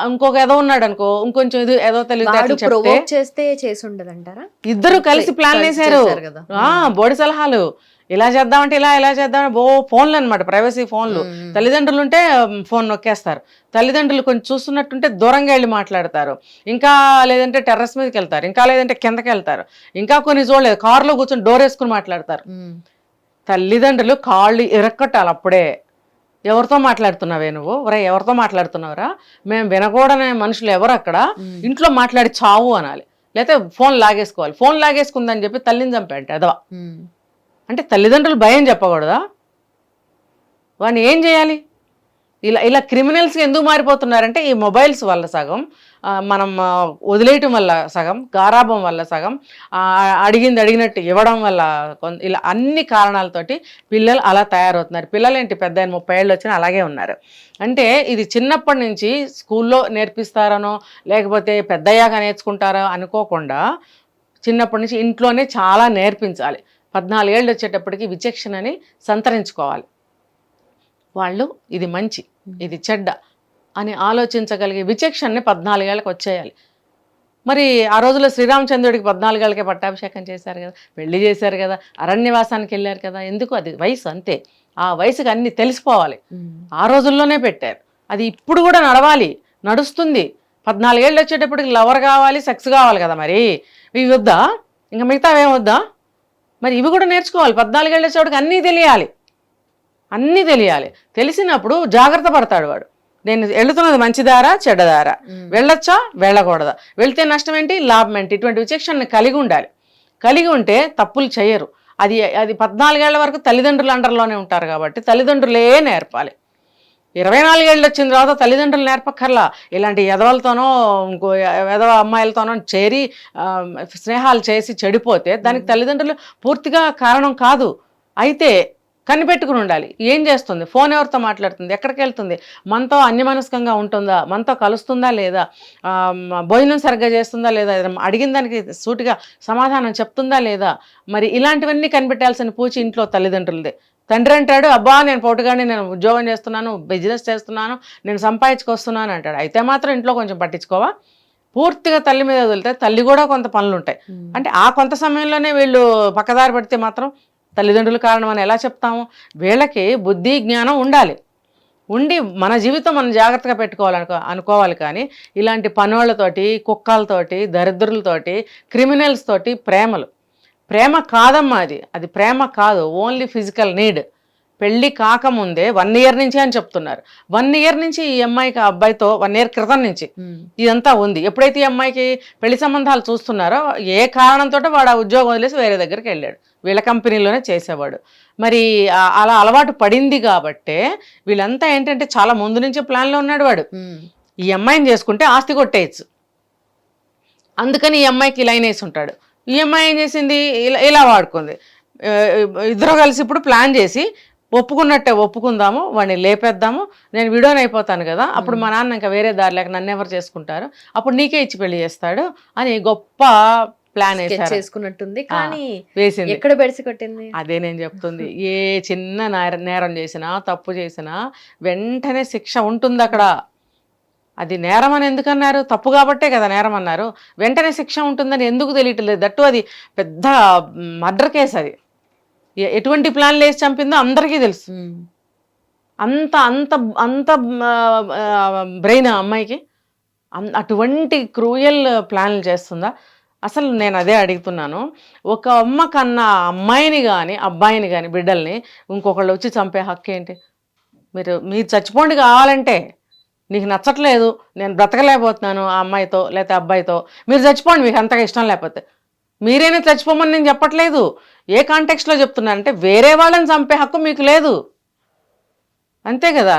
ఇంకొక ఏదో ఉన్నాడు అనుకో, ఇంకొంచెం ఇది ఏదో తెలివితేటలు చేస్తే చేసి ఉండదంటారా? ఇద్దరు కలిసి ప్లాన్ వేశారు బోడి సలహాలు. ఇలా చేద్దామంటే ఇలా చేద్దామంటే ఫోన్లు అనమాట, ప్రైవసీ ఫోన్లు. తల్లిదండ్రులు ఉంటే ఫోన్ నొక్కేస్తారు, తల్లిదండ్రులు కొంచెం చూస్తున్నట్టుంటే దూరంగా వెళ్ళి మాట్లాడతారు, ఇంకా లేదంటే టెర్రస్ మీదకి వెళ్తారు, ఇంకా లేదంటే కిందకి వెళ్తారు, ఇంకా కొన్ని చూడలేదు కారులో కూర్చొని డోర్ వేసుకుని మాట్లాడతారు. తల్లిదండ్రులు కాళ్ళు ఇరక్కట్టాలి అప్పుడే. ఎవరితో మాట్లాడుతున్నావే నువ్వు, ఎవరితో మాట్లాడుతున్నావురా, మేము వినకూడని మనుషులు ఎవరు అక్కడ, ఇంట్లో మాట్లాడి చావు అనాలి, లేకపోతే ఫోన్ లాగేసుకోవాలి. ఫోన్ లాగేసుకుందని చెప్పి తల్లిని చంపాడు అదవా. అంటే తల్లిదండ్రులు భయం చెప్పకూడదా? వాడిని ఏం చేయాలి? ఇలా క్రిమినల్స్గా ఎందుకు మారిపోతున్నారంటే ఈ మొబైల్స్ వల్ల సగం, మనం వదిలేయటం వల్ల సగం, గారాభం వల్ల సగం, అడిగినట్టు ఇవ్వడం వల్ల ఇలా అన్ని కారణాలతోటి పిల్లలు అలా తయారవుతున్నారు. పిల్లలు ఏంటి పెద్ద 30 ఏళ్ళు వచ్చినా అలాగే ఉన్నారు. అంటే ఇది చిన్నప్పటి నుంచి స్కూల్లో నేర్పిస్తారనో లేకపోతే పెద్దయ్యాక నేర్చుకుంటారో అనుకోకుండా చిన్నప్పటి నుంచి ఇంట్లోనే చాలా నేర్పించాలి. 14 ఏళ్ళు వచ్చేటప్పటికి విచక్షణని సంతరించుకోవాలి. వాళ్ళు ఇది మంచి ఇది చెడ్డ అని ఆలోచించగలిగే విచక్షణని 14 ఏళ్ళకి వచ్చేయాలి. మరి ఆ రోజుల్లో శ్రీరామచంద్రుడికి 14 ఏళ్ళకే పట్టాభిషేకం చేశారు కదా, పెళ్లి చేశారు కదా, అరణ్యవాసానికి వెళ్ళారు కదా. ఎందుకు? అది వయసు అంతే. ఆ వయసుకి అన్ని తెలిసిపోవాలి. ఆ రోజుల్లోనే పెట్టారు. అది ఇప్పుడు కూడా నడవాలి, నడుస్తుంది. 14 ఏళ్ళు వచ్చేటప్పటికి లవర్ కావాలి, సెక్స్ కావాలి కదా. మరి ఇవి వద్దా? ఇంకా మిగతా ఏం వద్దా? మరి ఇవి కూడా నేర్చుకోవాలి. 14 ఏళ్ళు వచ్చేవాడికి అన్నీ తెలియాలి, అన్నీ తెలియాలి. తెలిసినప్పుడు జాగ్రత్త పడతాడు వాడు. నేను వెళుతున్నది మంచిదారా చెడ్డదారా, వెళ్ళొచ్చా వెళ్ళకూడదా, వెళ్తే నష్టం ఏంటి లాభం ఏంటి, ఇటువంటి విచక్షణని కలిగి ఉండాలి. కలిగి ఉంటే తప్పులు చేయరు. అది 14 ఏళ్ల వరకు తల్లిదండ్రుల అండర్లోనే ఉంటారు కాబట్టి తల్లిదండ్రులే నేర్పాలి. 24 ఏళ్ళు వచ్చిన తర్వాత తల్లిదండ్రులు నేర్పక్కర్లా. ఇలాంటి ఎదవలతోనో ఇంకో ఎదవ అమ్మాయిలతోనో చేరి స్నేహాలు చేసి చెడిపోతే దానికి తల్లిదండ్రులు పూర్తిగా కారణం కాదు. అయితే కనిపెట్టుకుని ఉండాలి. ఏం చేస్తుంది, ఫోన్ ఎవరితో మాట్లాడుతుంది, ఎక్కడికి వెళ్తుంది, మనతో అన్యమనస్కంగా ఉంటుందా, మనతో కలుస్తుందా లేదా, భోజనం సరిగ్గా చేస్తుందా లేదా, అడిగిన దానికి సూటిగా సమాధానం చెప్తుందా లేదా, మరి ఇలాంటివన్నీ కనిపెట్టాల్సిన పూచి ఇంట్లో తల్లిదండ్రులదే. తండ్రి అంటాడు, అబ్బా నేను పోటుగాని, నేను ఉద్యోగం చేస్తున్నాను, బిజినెస్ చేస్తున్నాను, నేను సంపాదించుకొస్తున్నాను అంటాడు. అయితే మాత్రం ఇంట్లో కొంచెం పట్టించుకోవా? పూర్తిగా తల్లి మీద వదిలితే తల్లి కూడా కొంత పనులు ఉంటాయి. అంటే ఆ కొంత సమయంలోనే వీళ్ళు పక్కదారి పడితే మాత్రం తల్లిదండ్రుల కారణం అని ఎలా చెప్తాము? వీళ్ళకి బుద్ధి జ్ఞానం ఉండాలి. ఉండి మన జీవితం మనం జాగ్రత్తగా అనుకోవాలి. కానీ ఇలాంటి పనోళ్ళతోటి, కుక్కలతోటి, దరిద్రులతోటి, క్రిమినల్స్ తోటి ప్రేమ కాదమ్మా. అది ప్రేమ కాదు, ఓన్లీ ఫిజికల్ నీడ్. పెళ్ళి కాకముందే 1 ఇయర్ నుంచి అని చెప్తున్నారు. 1 ఇయర్ నుంచి ఈ అమ్మాయికి అబ్బాయితో 1 ఇయర్ క్రితం నుంచి ఇదంతా ఉంది. ఎప్పుడైతే ఈ అమ్మాయికి పెళ్లి సంబంధాలు చూస్తున్నారో ఏ కారణంతో వాడు ఆ ఉద్యోగం వదిలేసి వేరే దగ్గరికి వెళ్ళాడు. వీళ్ళ కంపెనీలోనే చేసేవాడు. మరి అలా అలవాటు పడింది కాబట్టే వీళ్ళంతా ఏంటంటే చాలా ముందు నుంచే ప్లాన్లో ఉన్నాడు వాడు. ఈ అమ్మాయిని చేసుకుంటే ఆస్తి కొట్టేయచ్చు, అందుకని ఈ అమ్మాయికి లైన్ వేసి ఉంటాడు. ఈ అమ్మాయి ఏం చేసింది, ఇలా వాడుకుంది. ఇద్దరు కలిసి ఇప్పుడు ప్లాన్ చేసి ఒప్పుకున్నట్టే ఒప్పుకుందాము, వాడిని లేపేద్దాము, నేను విడోని అయిపోతాను కదా, అప్పుడు మా నాన్న ఇంకా వేరే దారి లేక నన్ను ఎవరు చేసుకుంటారు, అప్పుడు నీకే ఇచ్చి పెళ్లి చేస్తాడు అని గొప్ప ప్లాన్ చేసుకున్నట్టుంది. కానీ వేసింది ఎక్కడ బెడిసి కొట్టింది? అదే నేను చెప్తుంది. ఏ చిన్న నేరం చేసినా, తప్పు చేసినా వెంటనే శిక్ష ఉంటుంది అక్కడ. అది నేరం అని ఎందుకన్నారు? తప్పు కాబట్టే కదా నేరం అన్నారు. వెంటనే శిక్ష ఉంటుందని ఎందుకు తెలియట్లేదు? దట్టు అది పెద్ద మర్డర్ కేసు. అది ఎటువంటి ప్లాన్లు వేసి చంపిందో అందరికీ తెలుసు. అంత అంత అంత బ్రెయిన్ అమ్మాయికి అటువంటి క్రూయల్ ప్లాన్లు చేస్తుందా? అసలు నేను అదే అడుగుతున్నాను. ఒక అమ్మ కన్నా అమ్మాయిని కానీ అబ్బాయిని కానీ బిడ్డల్ని ఇంకొకళ్ళు వచ్చి చంపే హక్కు ఏంటి? మీరు చచ్చిపోండి కావాలంటే, నీకు నచ్చట్లేదు, నేను బ్రతకలేకపోతున్నాను ఆ అమ్మాయితో లేకపోతే అబ్బాయితో, మీరు చచ్చిపోండి మీకు అంతగా ఇష్టం లేకపోతే. మీరైనా చచ్చిపోమని నేను చెప్పట్లేదు. ఏ కాంటెక్స్ట్లో చెప్తున్నాను అంటే వేరే వాళ్ళని చంపే హక్కు మీకు లేదు, అంతే కదా.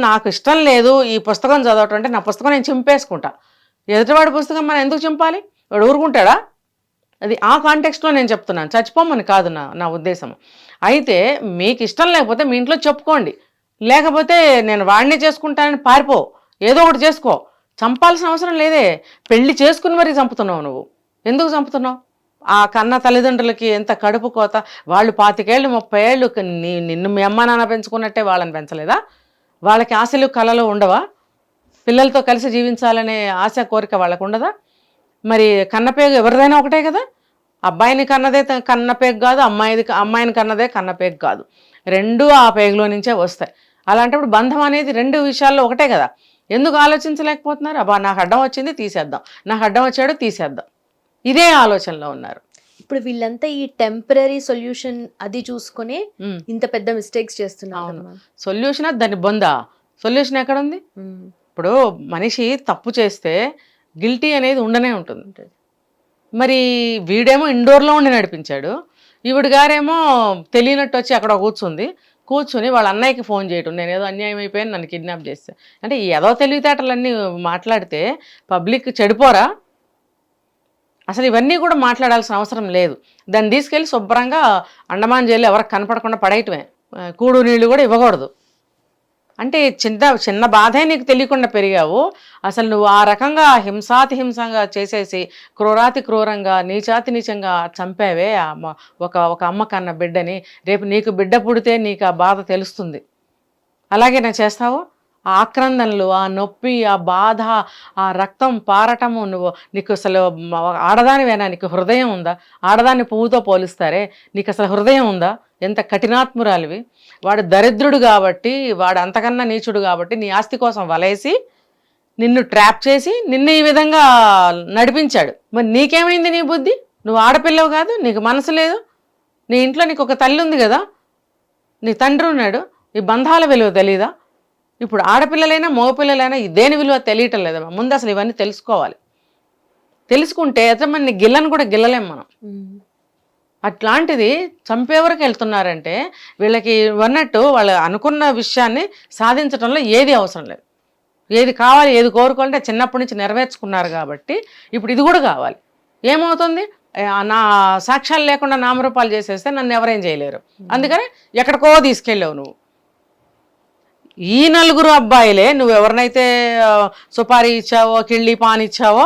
నాకు ఇష్టం లేదు ఈ పుస్తకం చదవటం అంటే నా పుస్తకం నేను చింపేసుకుంటా. ఎదుటివాడి పుస్తకం మనం ఎందుకు చింపాలి? వాడు ఊరుకుంటాడా? అది ఆ కాంటెక్స్ట్లో నేను చెప్తున్నాను, చచ్చిపోమని కాదు నా ఉద్దేశం. అయితే మీకు ఇష్టం లేకపోతే మీ ఇంట్లో చెప్పుకోండి, లేకపోతే నేను వాడిని చేసుకుంటానని పారిపో, ఏదో ఒకటి చేసుకో. చంపాల్సిన అవసరం లేదే. పెళ్లి చేసుకుని మరీ చంపుతున్నావు నువ్వు. ఎందుకు చంపుతున్నావు? ఆ కన్న తల్లిదండ్రులకి ఎంత కడుపు కోత. వాళ్ళు 25 ఏళ్ళు 30 ఏళ్ళు నిన్ను మీ అమ్మ నాన్న పెంచుకున్నట్టే వాళ్ళని పెంచలేదా? వాళ్ళకి ఆశలు కళలు ఉండవా? పిల్లలతో కలిసి జీవించాలనే ఆశ కోరిక వాళ్ళకు ఉండదా? మరి కన్నపేగు ఎవరిదైనా ఒకటే కదా. అబ్బాయిని కన్నదే కన్నపేగు కాదు, అమ్మాయిని కన్నదే కన్నపేగు కాదు. రెండూ ఆ పేగులో నుంచే వస్తాయి. అలాంటప్పుడు బంధం అనేది 2 విషయాల్లో ఒకటే కదా. ఎందుకు ఆలోచించలేకపోతున్నారు? అబ్బా నాకు అడ్డం వచ్చింది తీసేద్దాం, నాకు అడ్డం వచ్చాడు తీసేద్దాం, ఇదే ఆలోచనలో ఉన్నారు. ఇప్పుడు వీళ్ళంతా ఈ టెంపరరీ సొల్యూషన్ అది చూసుకుని ఇంత పెద్ద మిస్టేక్స్ చేస్తున్నారు. సొల్యూషన్ దాన్ని బొందా? సొల్యూషన్ ఎక్కడ ఉంది? ఇప్పుడు మనిషి తప్పు చేస్తే గిల్టీ అనేది ఉండనే ఉంటుంది. మరి వీడేమో ఇండోర్లో ఉండి నడిపించాడు, ఈవిడ గారేమో తెలియనట్టు వచ్చి అక్కడ కూర్చుని వాళ్ళ అన్నయ్యకి ఫోన్ చేయటం, నేను ఏదో అన్యాయం అయిపోయాను నన్ను కిడ్నాప్ చేస్తే. అంటే ఏదో తెలివితేటలన్నీ మాట్లాడితే పబ్లిక్ చెడిపోరా? అసలు ఇవన్నీ కూడా మాట్లాడాల్సిన అవసరం లేదు. దాన్ని తీసుకెళ్ళి శుభ్రంగా అండమాన్ జైలు ఎవరికి కనపడకుండా పడేయటమే, కూడు నీళ్ళు కూడా ఇవ్వకూడదు. అంటే చిన్న బాధే నీకు తెలియకుండా పెరిగావు. అసలు నువ్వు ఆ రకంగా హింసంగా చేసేసి క్రూరాతి క్రూరంగా నీచాతి నీచంగా చంపావే ఒక అమ్మ కన్న బిడ్డని. రేపు నీకు బిడ్డ పుడితే నీకు ఆ బాధ తెలుస్తుంది. అలాగే నా చేస్తావు? ఆ ఆక్రందనలు, ఆ నొప్పి, ఆ బాధ, ఆ రక్తం పారటము, నీకు అసలు ఆడదానివేనా? నీకు హృదయం ఉందా? ఆడదాన్ని పువ్వుతో పోలిస్తారే, నీకు అసలు హృదయం ఉందా? ఎంత కఠినాత్మురాలివి. వాడు దరిద్రుడు కాబట్టి, వాడు అంతకన్నా నీచుడు కాబట్టి నీ ఆస్తి కోసం వలేసి నిన్ను ట్రాప్ చేసి నిన్ను ఈ విధంగా నడిపించాడు. మరి నీకేమైంది? నీ బుద్ధి? నువ్వు ఆడపిల్లవు కాదు, నీకు మనసు లేదు. నీ ఇంట్లో నీకు ఒక తల్లి ఉంది కదా, నీ తండ్రి ఉన్నాడు. ఈ బంధాల విలువ తెలీదా? ఇప్పుడు ఆడపిల్లలైనా మగపిల్లలైనా దేని విలువ తెలియటం లేదమ్మా. ముందు అసలు ఇవన్నీ తెలుసుకోవాలి. తెలుసుకుంటే ఎంతమంది గిల్లని కూడా గిల్లలేం మనం. అట్లాంటిది చంపేవరకు వెళ్తున్నారంటే వీళ్ళకి అన్నట్టు వాళ్ళు అనుకున్న విషయాన్ని సాధించడంలో ఏది అవసరం లేదు. ఏది కావాలి, ఏది కోరుకోవాలంటే చిన్నప్పటి నుంచి నెరవేర్చుకున్నారు కాబట్టి ఇప్పుడు ఇది కూడా కావాలి. ఏమవుతుంది? నా సాక్ష్యాలు లేకుండా నామరూపాలు చేసేస్తే నన్ను ఎవరేం చేయలేరు. అందుకని ఎక్కడికో తీసుకెళ్ళావు నువ్వు. ఈ 4 అబ్బాయిలే నువ్వు ఎవరినైతే సుపారీ ఇచ్చావో, కిళ్ళి పాన్ ఇచ్చావో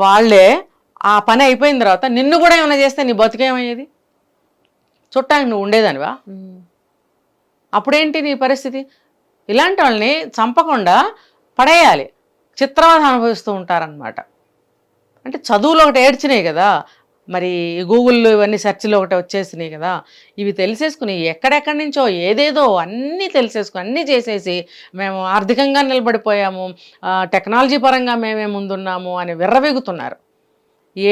వాళ్ళే ఆ పని అయిపోయిన తర్వాత నిన్ను కూడా ఏమైనా చేస్తే నీ బతికేమయ్యేది? చుట్టానికి నువ్వు ఉండేదానివా? అప్పుడేంటి నీ పరిస్థితి? ఇలాంటి వాళ్ళని చంపకుండా పడేయాలి, చిత్రవద అనుభవిస్తూ ఉంటారనమాట. అంటే చదువులో ఒకటి ఏడ్చినాయి కదా, మరి గూగుల్లో ఇవన్నీ సెర్చ్లో ఒకటి వచ్చేసినాయి కదా, ఇవి తెలిసేసుకుని ఎక్కడెక్కడి నుంచో ఏదేదో అన్నీ తెలిసేసుకుని అన్నీ చేసేసి మేము ఆర్థికంగా నిలబడిపోయాము, టెక్నాలజీ పరంగా మేమే ముందున్నాము అని విర్రవీగుతున్నారు.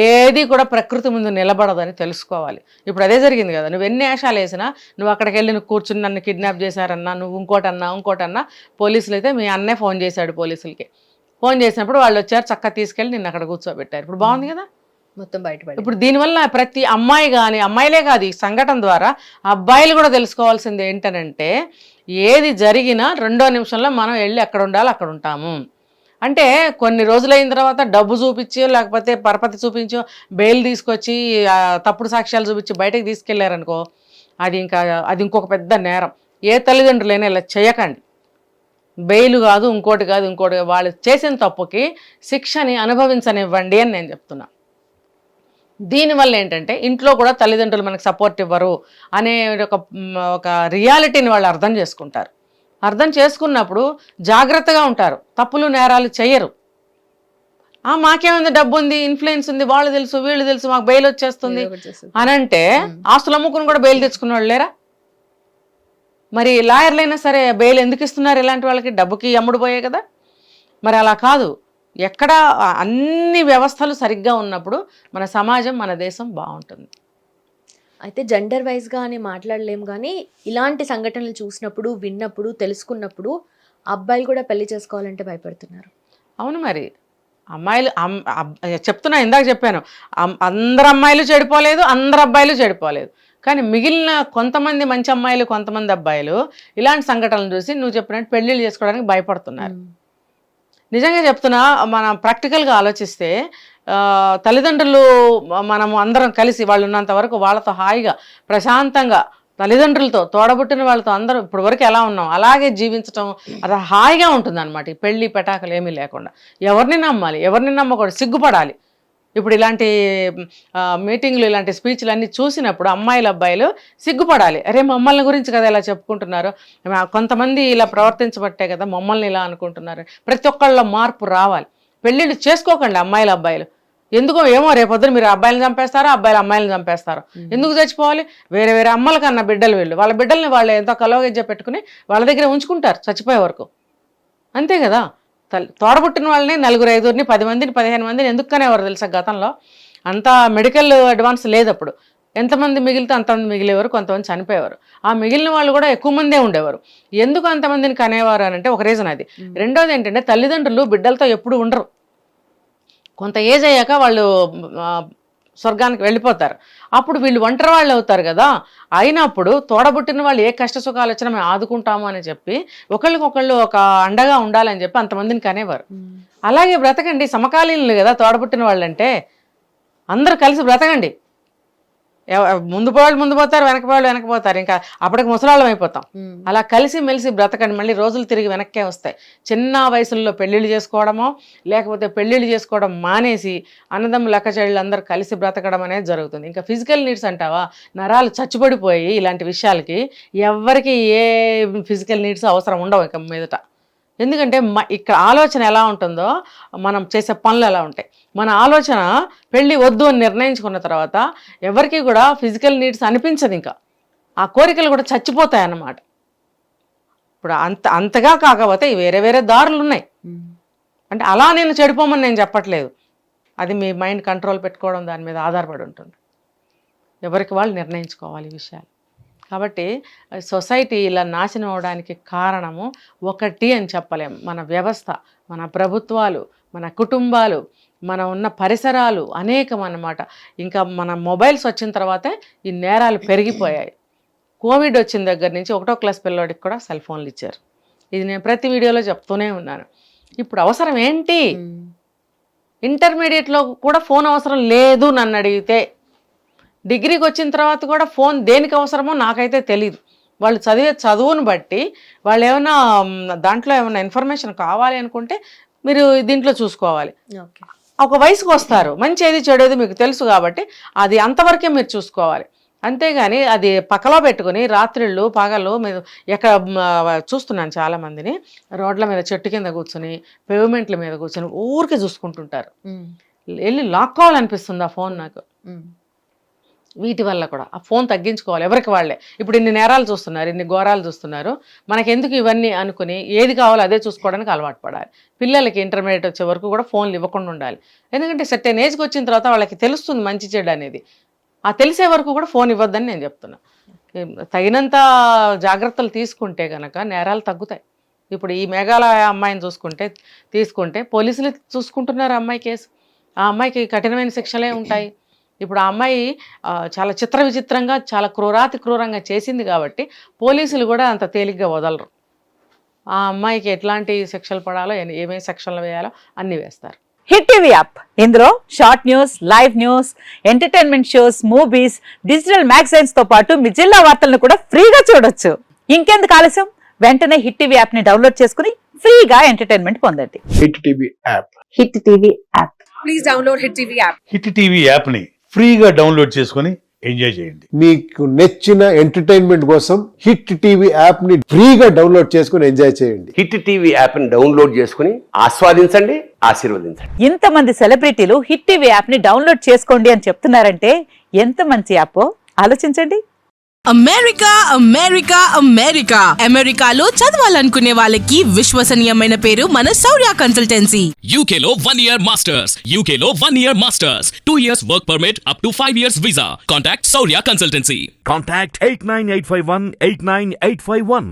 ఏది కూడా ప్రకృతి ముందు నిలబడదని తెలుసుకోవాలి. ఇప్పుడు అదే జరిగింది కదా. నువ్వు ఎన్ని వేషాలు వేసినా, నువ్వు అక్కడికి వెళ్ళి నువ్వు కూర్చుని నన్ను కిడ్నాప్ చేశారన్నా, నువ్వు ఇంకోటన్నా పోలీసులు అయితే మీ అన్నే ఫోన్ చేశాడు పోలీసులకి. ఫోన్ చేసినప్పుడు వాళ్ళు వచ్చారు, చక్కగా తీసుకెళ్ళి నిన్ను అక్కడ కూర్చోబెట్టారు. ఇప్పుడు బాగుంది కదా, మొత్తం బయటపడి. ఇప్పుడు దీనివల్ల ప్రతి అమ్మాయి కానీ, అమ్మాయిలే కాదు, ఈ సంఘటన ద్వారా అబ్బాయిలు కూడా తెలుసుకోవాల్సింది ఏంటనంటే ఏది జరిగినా 2వ నిమిషంలో మనం వెళ్ళి ఎక్కడ ఉండాలో అక్కడ ఉంటాము. అంటే కొన్ని రోజులైన తర్వాత డబ్బు చూపించో లేకపోతే పరపతి చూపించో బెయిల్ తీసుకొచ్చి తప్పుడు సాక్ష్యాలు చూపించి బయటకు తీసుకెళ్లారనుకో, అది ఇంకొక పెద్ద నేరం. ఏ తల్లిదండ్రులైనా ఇలా చేయకండి. బెయిల్ కాదు, ఇంకోటి వాళ్ళు చేసిన తప్పుకి శిక్షని అనుభవించనివ్వండి అని నేను చెప్తున్నా. దీనివల్ల ఏంటంటే ఇంట్లో కూడా తల్లిదండ్రులు మనకు సపోర్ట్ ఇవ్వరు అనే ఒక రియాలిటీని వాళ్ళు అర్థం చేసుకుంటారు. అర్థం చేసుకున్నప్పుడు జాగ్రత్తగా ఉంటారు, తప్పులు నేరాలు చెయ్యరు. మాకేముంది, డబ్బు ఉంది, ఇన్ఫ్లుయెన్స్ ఉంది, వాళ్ళు తెలుసు వీళ్ళు తెలుసు, మాకు బెయిల్ వచ్చేస్తుంది అని అంటే ఆస్తులు అమ్ముకుని కూడా బెయిల్ తెచ్చుకున్న వాళ్ళు లేరా? మరి లాయర్లైనా సరే బెయిల్ ఎందుకు ఇస్తున్నారు ఇలాంటి వాళ్ళకి? డబ్బుకి అమ్ముడు పోయే కదా. మరి అలా కాదు, ఎక్కడ అన్ని వ్యవస్థలు సరిగ్గా ఉన్నప్పుడు మన సమాజం, మన దేశం బాగుంటుంది. అయితే జెండర్ వైజ్గా అని మాట్లాడలేము, కానీ ఇలాంటి సంఘటనలు చూసినప్పుడు, విన్నప్పుడు, తెలుసుకున్నప్పుడు అబ్బాయిలు కూడా పెళ్లి చేసుకోవాలంటే భయపడుతున్నారు. అవును, మరి అమ్మాయిలు చెప్తున్నా, ఇందాక చెప్పాను, అందరు అమ్మాయిలు చెడిపోలేదు, అందరు అబ్బాయిలు చెడిపోలేదు. కానీ మిగిలిన కొంతమంది మంచి అమ్మాయిలు, కొంతమంది అబ్బాయిలు ఇలాంటి సంఘటనలు చూసి నువ్వు చెప్పినట్టు పెళ్ళిళ్ళు చేసుకోవడానికి భయపడుతున్నారు. నిజంగా చెప్తున్నా, మనం ప్రాక్టికల్గా ఆలోచిస్తే తల్లిదండ్రులు మనము అందరం కలిసి వాళ్ళు ఉన్నంత వరకు వాళ్ళతో హాయిగా ప్రశాంతంగా తల్లిదండ్రులతో తోడబుట్టిన వాళ్ళతో అందరూ ఇప్పుడు వరకు ఎలా ఉన్నాం అలాగే జీవించటం అది హాయిగా ఉంటుంది అనమాట. ఈ పెళ్ళి పెటాకలు ఏమీ లేకుండా. ఎవరిని నమ్మాలి, ఎవరిని నమ్మకూడదు, సిగ్గుపడాలి. ఇప్పుడు ఇలాంటి మీటింగ్లు, ఇలాంటి స్పీచ్లు అన్నీ చూసినప్పుడు అమ్మాయిలు అబ్బాయిలు సిగ్గుపడాలి. అరే మమ్మల్ని గురించి కదా ఇలా చెప్పుకుంటున్నారు, కొంతమంది ఇలా ప్రవర్తించబట్టే కదా మమ్మల్ని ఇలా అనుకుంటున్నారు. ప్రతి ఒక్కళ్ళ మార్పు రావాలి. పెళ్ళిళ్ళు చేసుకోకండి అమ్మాయిలు అబ్బాయిలు. ఎందుకో ఏమో రేపొద్దున మీరు అబ్బాయిలను చంపేస్తారో, అబ్బాయిలు అమ్మాయిలను చంపేస్తారో. ఎందుకు చచ్చిపోవాలి? వేరే వేరే అమ్మల కన్నా బిడ్డలు వీళ్ళు, వాళ్ళ బిడ్డల్ని వాళ్ళు ఎంతో కలవగజ్జ పెట్టుకుని వాళ్ళ దగ్గర ఉంచుకుంటారు చచ్చిపోయే వరకు. అంతే కదా. తోడబుట్టిన వాళ్ళని 4, 5, 10 మందిని 15 మందిని ఎందుకు కనేవారు తెలుసా? గతంలో అంత మెడికల్ అడ్వాన్స్ లేదు. అప్పుడు ఎంతమంది మిగిలితే అంతమంది మిగిలేవారు, కొంతమంది చనిపోయేవారు. ఆ మిగిలిన వాళ్ళు కూడా ఎక్కువ మందే ఉండేవారు. ఎందుకు అంతమందిని కనేవారు అని అంటే ఒక రీజన్ అది. రెండోది ఏంటంటే తల్లిదండ్రులు బిడ్డలతో ఎప్పుడు ఉండరు. కొంత ఏజ్ అయ్యాక వాళ్ళు స్వర్గానికి వెళ్ళిపోతారు. అప్పుడు వీళ్ళు ఒంటరి వాళ్ళు అవుతారు కదా. అయినప్పుడు తోడబుట్టిన వాళ్ళు ఏ కష్ట సుఖాలు వచ్చినా మేము ఆదుకుంటాము అని చెప్పి ఒకళ్ళకొకళ్ళు ఒక అండగా ఉండాలని చెప్పి అంతమందిని కనేవారు. అలాగే బ్రతకండి. సమకాలీనులు కదా తోడబుట్టిన వాళ్ళంటే. అందరూ కలిసి బ్రతకండి. ముందు పోవాలి ముందు పోతారు, వెనక వాళ్ళు వెనక పోతారు. ఇంకా అప్పటికి ముసలాళ్ళం అయిపోతాం. అలా కలిసి మెలిసి బ్రతకండి. మళ్ళీ రోజులు తిరిగి వెనక్కే వస్తాయి. చిన్న వయసుల్లో పెళ్ళిళ్ళు చేసుకోవడమో లేకపోతే పెళ్ళిళ్ళు చేసుకోవడం మానేసి అన్నదమ్ములు లెక్కచెళ్ళు అందరూ కలిసి బ్రతకడం అనేది జరుగుతుంది. ఇంకా ఫిజికల్ నీడ్స్ అంటావా, నరాలు చచ్చిపడిపోయి ఇలాంటి విషయాలకి ఎవరికి ఏ ఫిజికల్ నీడ్స్ అవసరం ఉండవు ఇక మీదట. ఎందుకంటే ఇక్కడ ఆలోచన ఎలా ఉంటుందో మనం చేసే పనులు ఎలా ఉంటాయి. మన ఆలోచన పెళ్ళి వద్దు అని నిర్ణయించుకున్న తర్వాత ఎవరికి కూడా ఫిజికల్ నీడ్స్ అనిపించదు. ఇంకా ఆ కోరికలు కూడా చచ్చిపోతాయి అన్నమాట. ఇప్పుడు అంతగా కాకపోతే వేరే వేరే దారులు ఉన్నాయి. అంటే అలా నేను చెడిపోమని నేను చెప్పట్లేదు. అది మీ మైండ్ కంట్రోల్ పెట్టుకోవడం దాని మీద ఆధారపడి ఉంటుంది. ఎవరికి వాళ్ళు నిర్ణయించుకోవాలి ఈ విషయాలు. కాబట్టి సొసైటీ ఇలా నాశనం అవడానికి కారణము ఒకటి అని చెప్పలేము. మన వ్యవస్థ, మన ప్రభుత్వాలు, మన కుటుంబాలు, మన ఉన్న పరిసరాలు అనేకం అన్నమాట. ఇంకా మన మొబైల్స్ వచ్చిన తర్వాతే ఈ నేరాలు పెరిగిపోయాయి. కోవిడ్ వచ్చిన దగ్గర నుంచి 1వ క్లాస్ పిల్లోడికి కూడా సెల్ ఫోన్లు ఇచ్చారు. ఇది నేను ప్రతి వీడియోలో చెప్తూనే ఉన్నాను. ఇప్పుడు అవసరం ఏంటి? ఇంటర్మీడియట్లో కూడా ఫోన్ అవసరం లేదు నన్ను అడిగితే. డిగ్రీకి వచ్చిన తర్వాత కూడా ఫోన్ దేనికి అవసరమో నాకైతే తెలియదు. వాళ్ళు చదివే చదువును బట్టి వాళ్ళు ఏమైనా దాంట్లో ఏమైనా ఇన్ఫర్మేషన్ కావాలి అనుకుంటే మీరు దీంట్లో చూసుకోవాలి. ఒక వయసుకు వస్తారు, మంచి ఏది చెడేది మీకు తెలుసు కాబట్టి అది అంతవరకే మీరు చూసుకోవాలి. అంతేగాని అది పక్కలో పెట్టుకుని రాత్రిళ్ళు పగలు మీరు ఎక్కడ చూస్తున్నాను చాలామందిని రోడ్ల మీద చెట్టు కింద కూర్చొని పేవ్మెంట్ల మీద కూర్చొని ఊరికే చూసుకుంటుంటారు. వెళ్ళి లాక్కోవాలనిపిస్తుంది ఆ ఫోన్ నాకు. వీటి వల్ల కూడా ఆ ఫోన్ తగ్గించుకోవాలి ఎవరికి వాళ్ళే. ఇప్పుడు ఇన్ని నేరాలు చూస్తున్నారు, ఇన్ని ఘోరాలు చూస్తున్నారు, మనకెందుకు ఇవన్నీ అనుకుని ఏది కావాలో అదే చూసుకోవడానికి అలవాటు పడాలి. పిల్లలకి ఇంటర్మీడియట్ వచ్చే వరకు కూడా ఫోన్లు ఇవ్వకుండా ఉండాలి. ఎందుకంటే సర్టెన్ ఏజ్కి వచ్చిన తర్వాత వాళ్ళకి తెలుస్తుంది మంచి చెడు అనేది. ఆ తెలిసే వరకు కూడా ఫోన్ ఇవ్వద్దని నేను చెప్తున్నా. తగినంత జాగ్రత్తలు తీసుకుంటే కనుక నేరాలు తగ్గుతాయి. ఇప్పుడు ఈ మేఘాలయ అమ్మాయిని తీసుకుంటే పోలీసులు చూసుకుంటున్నారు అమ్మాయి కేసు. ఆ అమ్మాయికి కఠినమైన శిక్షలే ఉంటాయి. ఇప్పుడు ఆ అమ్మాయి చాలా విచిత్రంగా చాలా క్రూరంగా చేసింది కాబట్టి పోలీసులు కూడా అంత తేలిగ్గా వదలరు. ఆ అమ్మాయికి ఎట్లాంటి శిక్షలు పడాలో ఏమేమి శిక్షలు వేయాలో అన్నీ వేస్తారు. హిట్ టీవీ యాప్, ఇందులో short news, live news, entertainment shows, movies, digital magazines తో పాటు మీ జిల్లా వార్తలను కూడా ఫ్రీగా చూడొచ్చు. ఇంకెందుకు ఆలస్యం, వెంటనే హిట్ టీవీ యాప్ ని డౌన్లోడ్ చేసుకుని ఫ్రీగా ఎంటర్టైన్మెంట్ పొందండి. Hit TV app. Hit TV app. Please download hit TV app. Hit TV యాప్ని ఫ్రీగా డౌన్లోడ్ చేసుకొని ఎంజాయ్ చేయండి. మీకు నచ్చిన ఎంటర్టైన్మెంట్ కోసం హిట్ టీవీ యాప్ ని ఫ్రీగా డౌన్లోడ్ చేసుకొని ఎంజాయ్ చేయండి. హిట్ టీవీ యాప్ ని డౌన్లోడ్ చేసుకుని ఆస్వాదించండి, ఆశీర్వదించండి. ఇంతమంది సెలబ్రిటీలు హిట్ టీవీ యాప్ ని డౌన్లోడ్ చేసుకోండి అని చెప్తున్నారంటే ఎంత మంచి యాప్ ఆలోచించండి. అమెరికా అమెరికాలో చదవాలనుకునే వాళ్ళకి విశ్వసనీయమైన పేరు మన శౌర్య కన్సల్టెన్సీ. UK లో 1 year masters, UK లో 1 year masters, 2 years work permit up to 5 years visa. Contact Saurya Consultancy. Contact 89851 89851.